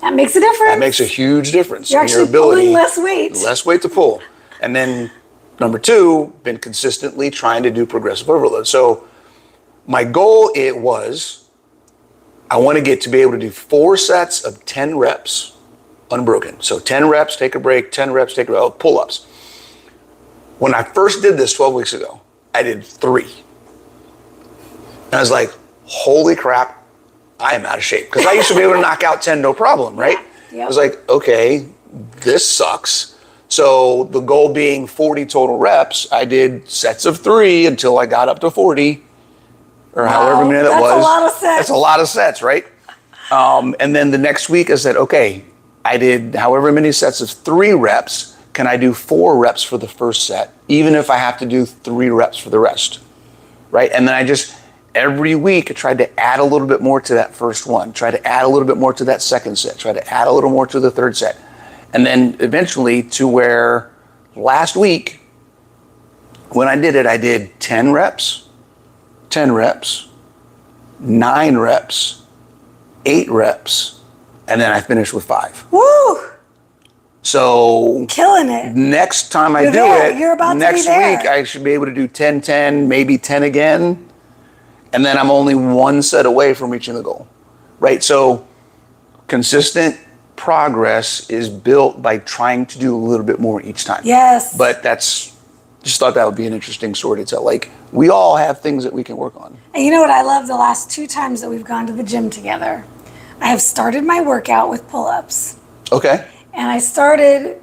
That makes a difference. That makes a huge difference You're in your actually ability. pulling less weight. Less weight to pull. And then number 2, been consistently trying to do progressive overload. So my goal I want to get to be able to do 4 sets of 10 reps unbroken. So 10 reps, take a break, 10 reps, take a break, pull-ups. When I first did this 12 weeks ago, I did 3. And I was like, holy crap, I am out of shape. Because I used to be able to knock out 10 no problem, right? Yep. I was like, okay, this sucks. So the goal being 40 total reps, I did sets of 3 until I got up to 40, or however many that that's was. a lot of sets. That's a lot of sets, right? And then the next week I said, okay, I did however many sets of 3 reps. Can I do 4 reps for the first set, even if I have to do 3 reps for the rest, right? And then I just, every week, I tried to add a little bit more to that first one, try to add a little bit more to that second set, try to add a little more to the third set. And then eventually to where last week, when I did it, I did 10 reps, 10 reps, 9 reps, 8 reps, and then I finished with 5. Woo! So Killing it. next time I You're do there. it, You're about to be next there. week I should be able to do 10, 10, maybe 10 again. And then I'm only 1 set away from reaching the goal, right? So consistent progress is built by trying to do a little bit more each time. Yes. But just thought that would be an interesting story to tell. Like, we all have things that we can work on. And you know what I love? The last 2 times that we've gone to the gym together, I have started my workout with pull-ups. Okay. And I started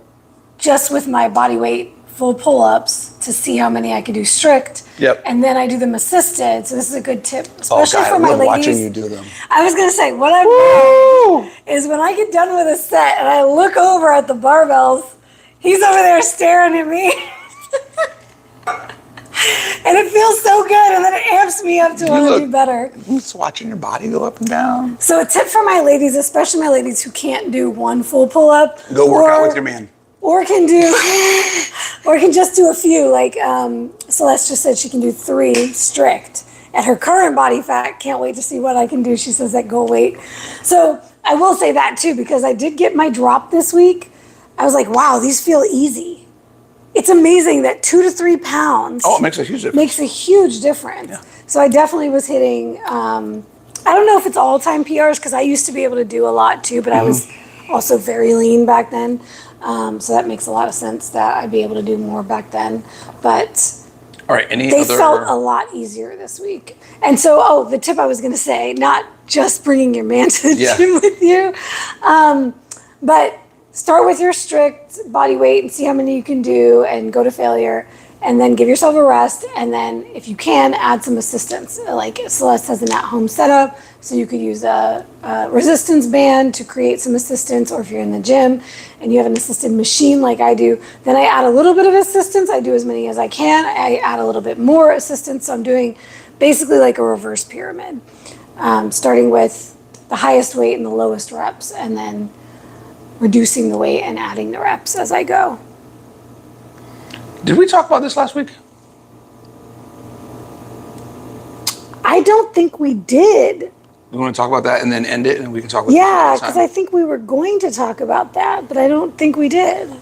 just with my body weight full pull-ups to see how many I could do strict. Yep. And then I do them assisted. So this is a good tip, Oh, especially God, for I my love ladies. watching you do them. I was gonna say, what I've learned is when I get done with a set and I look over at the barbells, he's over there staring at me. And it feels so good, and then it amps me up to want to do better. Just watching your body go up and down. So a tip for my ladies, especially my ladies who can't do 1 full pull-up. Go work out with your man. Or can just do a few. Like Celeste just said she can do 3 strict. At her current body fat, can't wait to see what I can do. She says that goal weight. So I will say that too, because I did get my drop this week. I was like, wow, these feel easy. It's amazing that 2 to 3 pounds Oh, it makes a huge difference. makes a huge difference. Yeah. So I definitely was hitting, I don't know if it's all-time PRs, because I used to be able to do a lot too, but I was also very lean back then. So that makes a lot of sense that I'd be able to do more back then. But All right, they felt a lot easier this week. And so, the tip I was going to say, not just bringing your man to the gym with you, but start with your strict body weight and see how many you can do and go to failure. and then give yourself a rest. And then if you can, add some assistance. Like Celeste has an at-home setup, so you could use a resistance band to create some assistance, or if you're in the gym and you have an assisted machine like I do, then I add a little bit of assistance. I do as many as I can. I add a little bit more assistance. So I'm doing basically like a reverse pyramid, starting with the highest weight and the lowest reps, and then reducing the weight and adding the reps as I go. Did we talk about this last week? I don't think we did. You want to talk about that and then end it, and we can talk about Yeah, it because I think we were going to talk about that, but I don't think we did. Like,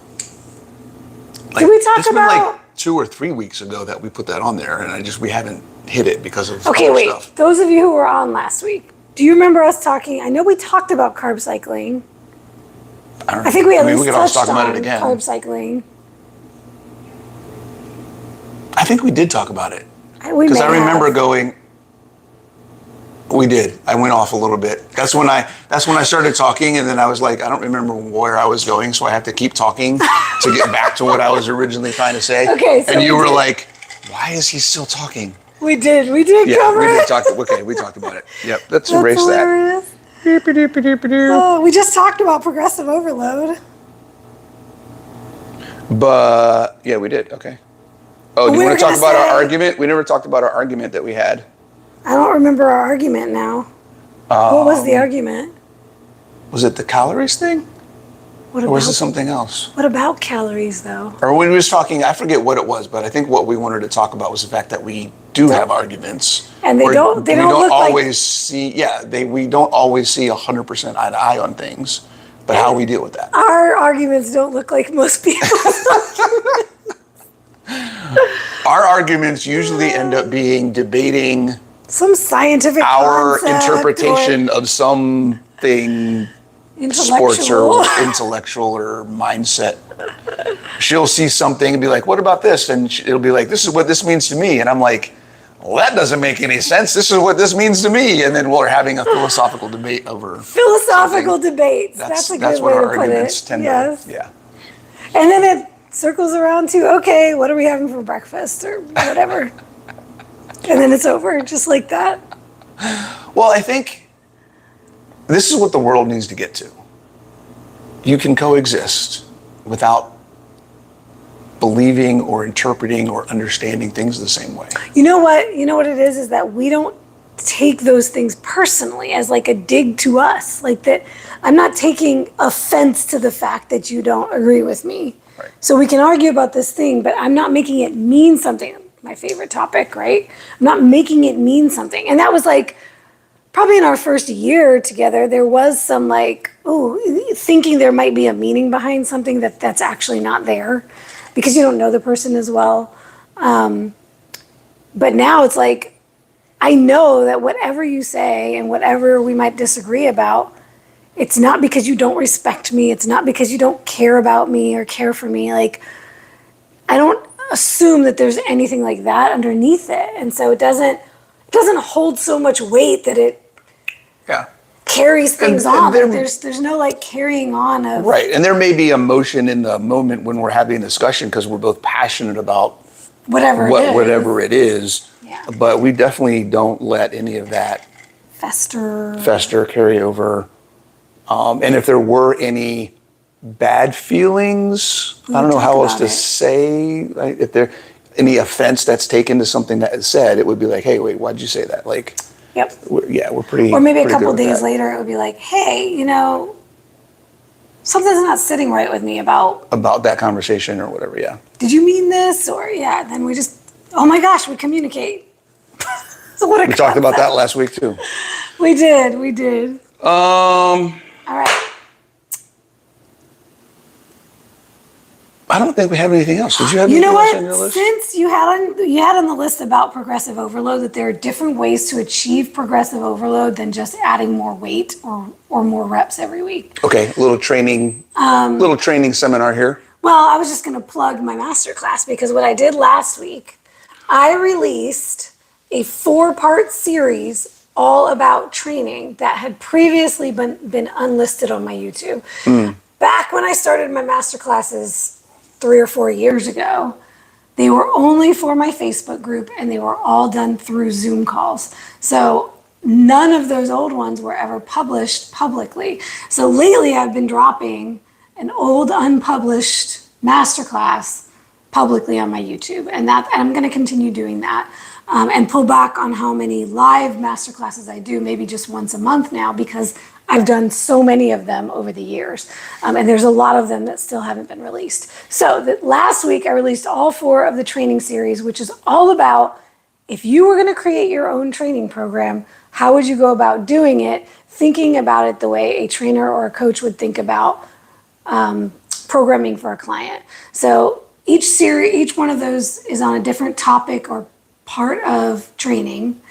Did we talk it's been about? like 2 or 3 weeks ago that we put that on there, and we haven't hit it because of Okay, other wait. stuff. Those of you who were on last week, do you remember us talking? I know we talked about carb cycling. I think we at least we could always touched talk about on it again. carb cycling. I think we did talk about it. We Because may I remember have. going, we did. I went off a little bit. That's when I started talking, and then I was like, I don't remember where I was going, so I have to keep talking to get back to what I was originally trying to say. Okay, so and you we were did. like, why is he still talking? We did Yeah, cover we it. did talk. Okay, we talked about it. Yep, let's That's erase that. hilarious. Oh, we just talked about progressive overload. But yeah, we did. Okay. Oh, do you We want were to talk gonna about our say- argument? We never talked about our argument that we had. I don't remember our argument now. What was the argument? Was it the calories thing, What or was it about, something else? what about calories, though? Or when we was talking, I forget what it was, but I think what we wanted to talk about was the fact that we do have arguments. And they Or don't we look like- always see. Yeah, we don't always see 100% eye to eye on things, but how we deal with that. Our arguments don't look like most people's. Our arguments usually end up being debating Some scientific our concept interpretation of something, or sports intellectual. or intellectual or mindset. She'll see something and be like, what about this? And it'll be like, this is what this means to me. And I'm like, well, that doesn't make any sense. This is what this means to me. And then we're having a philosophical debate over Philosophical something. debates. That's a good what way our to put arguments it. tend Yes. to, yeah. And then it circles around to, okay, what are we having for breakfast or whatever? And then it's over, just like that. Well, I think this is what the world needs to get to. You can coexist without believing or interpreting or understanding things the same way. You know what? You know what it is that we don't take those things personally as like a dig to us. Like that, I'm not taking offense to the fact that you don't agree with me. Right. So we can argue about this thing, but I'm not making it mean something. My favorite topic, right? I'm not making it mean something. And that was like, probably in our first year together, there was some like, thinking there might be a meaning behind something that's actually not there because you don't know the person as well. But now it's like, I know that whatever you say and whatever we might disagree about, it's not because you don't respect me. It's not because you don't care about me or care for me. Like, I don't assume that there's anything like that underneath it. And so it doesn't hold so much weight that it Yeah. carries things And on. there- Like there's no like carrying on of Right. And there may be emotion in the moment when we're having a discussion because we're both passionate about whatever it is. whatever it is. Yeah. But we definitely don't let any of that fester. carry over. And if there were any bad feelings, I don't know talk how else about to it. say, like, if there any offense that's taken to something that is said, it would be like, hey, wait, why'd you say that? Like, Yep. we're pretty. Or maybe a pretty couple good with days that. later, it would be like, hey, something's not sitting right with me about, About that conversation or whatever, yeah. did you mean this? Or then we just, oh my gosh, we communicate. So what a We talked about that concept. last week too. We did. All right. I don't think we have anything else. Did you have You anything know else what? on your list? Since you had on the list about progressive overload that there are different ways to achieve progressive overload than just adding more weight or more reps every week. Okay, a little training seminar here. Well, I was just going to plug my masterclass because what I did last week, I released a 4-part series all about training that had previously been unlisted on my YouTube. Back when I started my masterclasses 3 or 4 years ago, They were only for my Facebook group, and they were all done through Zoom calls. So none of those old ones were ever published publicly. So lately I've been dropping an old unpublished masterclass publicly on my YouTube, and I'm going to continue doing that, and pull back on how many live masterclasses I do, maybe just once a month now, because I've done so many of them over the years, and there's a lot of them that still haven't been released. So last week I released all 4 of the training series, which is all about, if you were going to create your own training program, how would you go about doing it, thinking about it the way a trainer or a coach would think about programming for a client. So each one of those is on a different topic or part of training.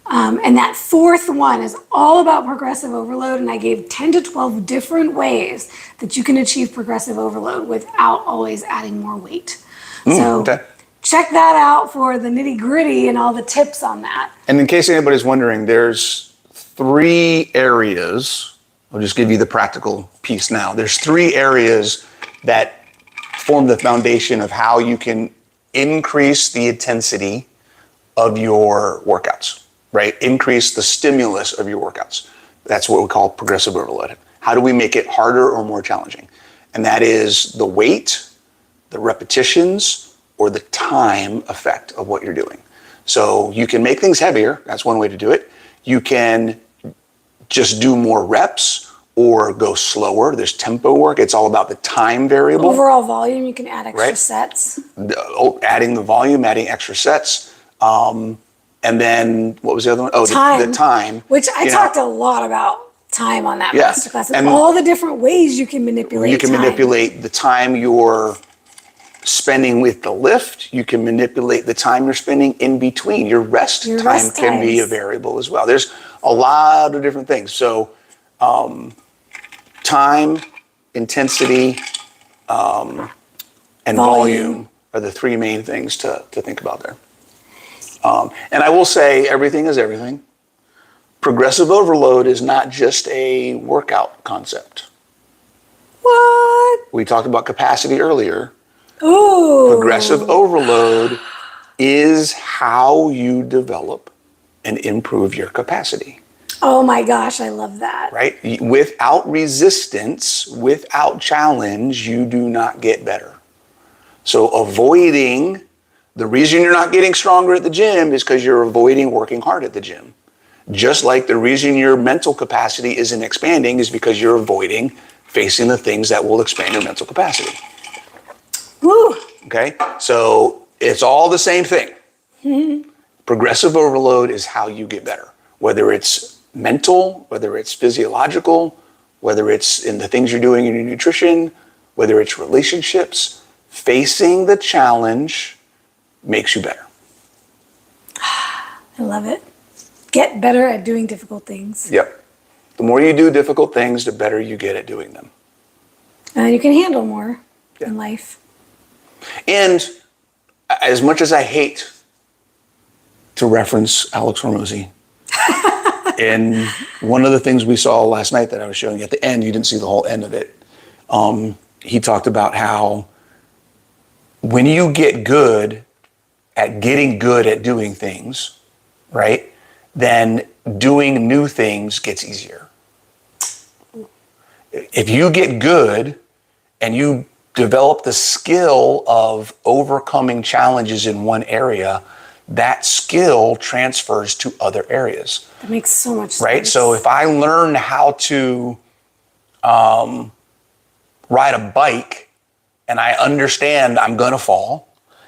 And that 4th one is all about progressive overload. And I gave 10 to 12 different ways that you can achieve progressive overload without always adding more weight. Check that out for the nitty gritty and all the tips on that. And in case anybody's wondering, there's 3 areas. I'll just give you the practical piece now. There's 3 areas that form the foundation of how you can increase the intensity of your workouts, right? Increase the stimulus of your workouts. That's what we call progressive overload. How do we make it harder or more challenging? And that is the weight, the repetitions, or the time effect of what you're doing. So you can make things heavier. That's one way to do it. You can just do more reps or go slower. There's tempo work. It's all about the time variable. Overall volume, you can add extra sets. Adding the volume, adding extra sets. And then what was the other one? Oh, the time. Which I talked a lot about time on that masterclass. And all the different ways you can manipulate time. Manipulate the time you're spending with the lift. You can manipulate the time you're spending in between. Your rest time can be a variable as well. There's a lot of different things. So time, intensity, and volume are the 3 main things to think about there. And I will say, everything is everything. Progressive overload is not just a workout concept. What? We talked about capacity earlier. Ooh. Progressive overload is how you develop and improve your capacity. Oh my gosh, I love that. Right? Without resistance, without challenge, you do not get better. So avoiding, the reason you're not getting stronger at the gym is because you're avoiding working hard at the gym. Just like the reason your mental capacity isn't expanding is because you're avoiding facing the things that will expand your mental capacity. Woo. Okay? So it's all the same thing. Mm-hmm. Progressive overload is how you get better. Whether it's mental, whether it's physiological, whether it's in the things you're doing in your nutrition, whether it's relationships, facing the challenge makes you better. I love it. Get better at doing difficult things. Yep. The more you do difficult things, the better you get at doing them. You can handle more in life. And as much as I hate to reference Alex Hormozi, and one of the things we saw last night that I was showing you at the end, you didn't see the whole end of it. He talked about how when you get good at getting good at doing things, right, then doing new things gets easier. If you get good and you develop the skill of overcoming challenges in one area, that skill transfers to other areas. That makes so much sense. Right? So if I learn how to ride a bike and I understand I'm going to fall,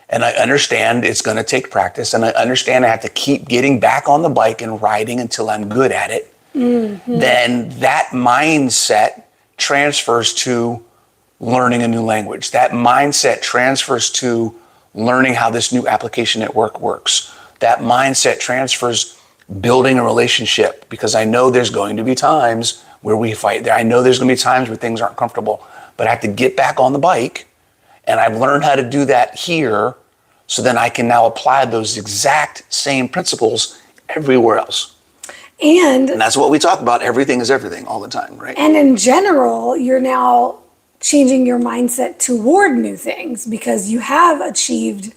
and I understand it's going to take practice, and I understand I have to keep getting back on the bike and riding until I'm good at it, then that mindset transfers to learning a new language. That mindset transfers to learning how this new application at work works. That mindset transfers building a relationship, because I know there's going to be times where we fight. I know there's going to be times where things aren't comfortable, but I have to get back on the bike, and I've learned how to do that here, so then I can now apply those exact same principles everywhere else. And that's what we talk about. Everything is everything all the time, right? And in general, you're now changing your mindset toward new things because you have achieved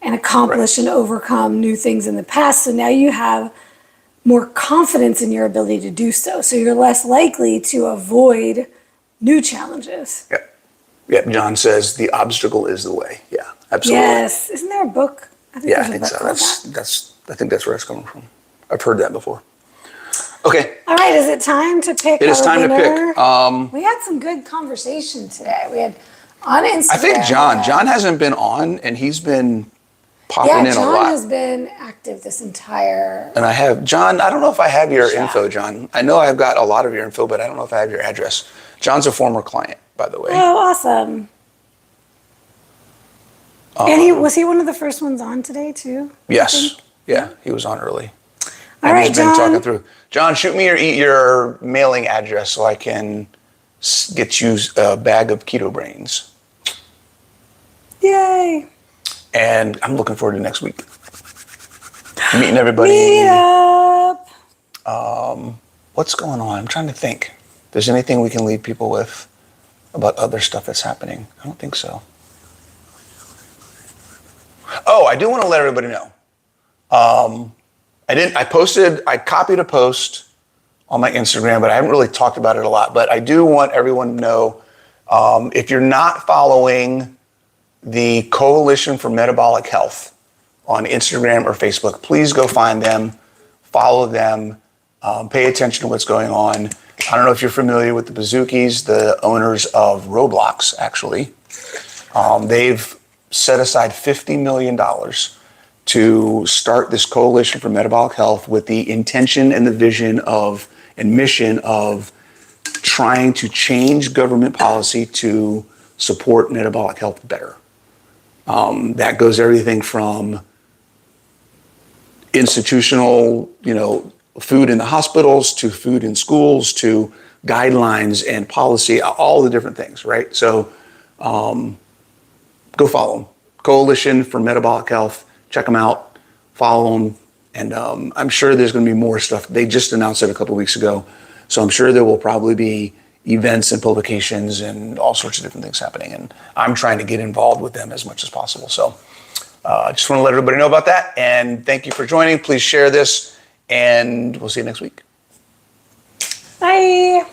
and accomplished and overcome new things in the past. So now you have more confidence in your ability to do so. So you're less likely to avoid new challenges. Yep. Yep. John says the obstacle is the way. Yeah, absolutely. Yes. Isn't there a book? I think so. I think that's where it's coming from. I've heard that before. Okay. All right. Is it time to pick? It is time to pick. We had some good conversation today. We had on Instagram. I think John hasn't been on, and he's been popping in a lot. John has been active this entire. And I have, John, I don't know if I have your info, John. I know I've got a lot of your info, but I don't know if I have your address. John's a former client, by the way. Oh, awesome. And was he one of the first ones on today, too? Yes. Yeah, he was on early. All right, he's been John. talking through. John, shoot me your mailing address so I can get you a bag of keto brains. Yay. And I'm looking forward to next week. Meeting everybody. Meet up. What's going on? I'm trying to think. If there's anything we can leave people with about other stuff that's happening. I don't think so. Oh, I do want to let everybody know. I copied a post on my Instagram, but I haven't really talked about it a lot. But I do want everyone to know, if you're not following the Coalition for Metabolic Health on Instagram or Facebook, please go find them, follow them, pay attention to what's going on. I don't know if you're familiar with the Bazookies, the owners of Roblox, actually. They've set aside $50 million to start this Coalition for Metabolic Health with the intention and the vision of and mission of trying to change government policy to support metabolic health better. That goes everything from institutional, food in the hospitals to food in schools to guidelines and policy, all the different things, right? So go follow them. Coalition for Metabolic Health. Check them out, follow them, and I'm sure there's going to be more stuff. They just announced it a couple of weeks ago, so I'm sure there will probably be events and publications and all sorts of different things happening, and I'm trying to get involved with them as much as possible. So I just want to let everybody know about that, and thank you for joining. Please share this, and we'll see you next week. Bye.